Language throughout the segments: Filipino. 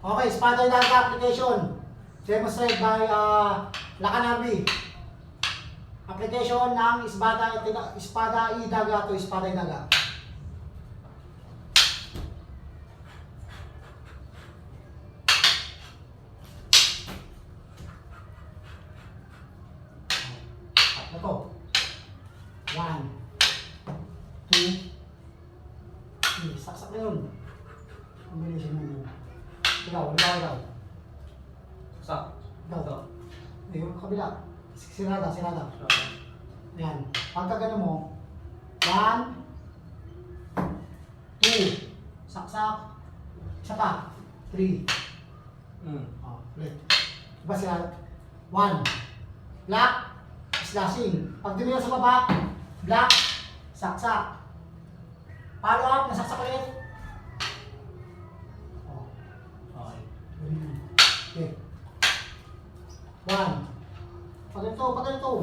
Okay, Espada Idaga application. Demonstrated by Lacanarbi. Application ng Espada Idaga to Espada Idaga. Tatlo to. 1, 2, 3. Saksak na yun. Combination na yun. Ikaw. Saksak. Ikaw. Yung kabila. Sinada. Ayan. Pagka gano'n mo, 1, 2, saksak, isa pa, 3. Ulit. Diba sila? 1, black, slashing. Pag dumila sa baba, black, saksak. Follow up, nasaksak ulit. Okay. 1. Pag ganito.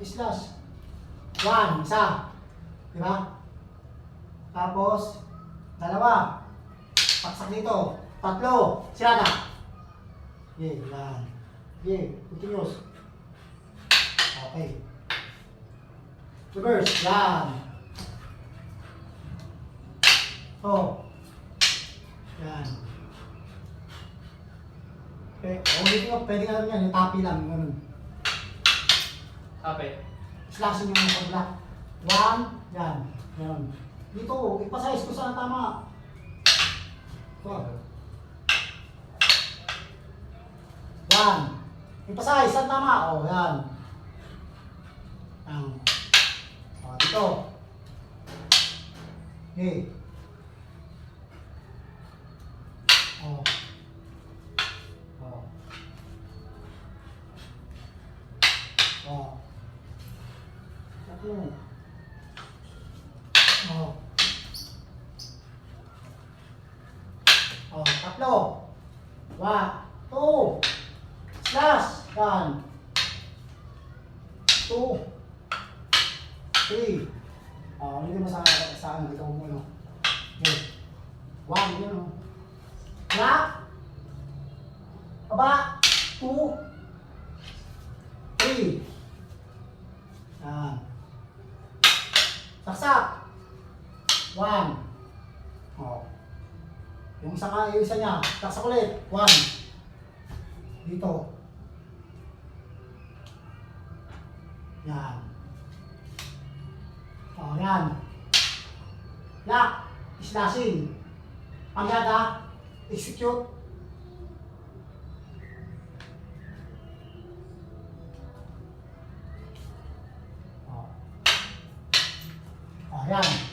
Slash. 1, isa. Diba? Tapos, 2. Paksak dito. 3. Sirada. Yan. Continuous. Okay. Reverse. Yan. Yan. Okay. Pwede nga rin yan. Yung tapi lang. Ganun. Sabi. Slashing yung mga black. 1. Yan. Yan. Dito. Ipasize ko saan tama. Ito. 1. Ipasize saan tama. O, yan. Yan. O, dito. Okay. O. Tatlo. 1, 2. Slash. Yan. 2, 3. Hindi mo sa ano. Dito mo ano. Okay. 1. Yan o. Black. Baba. 2, 3. Yan. Saksak. 1. Yung isa niya. Saksak ulit. 1. Dito. Yan. Yan. Lock. Slashing. Pagada. Execute. Yan.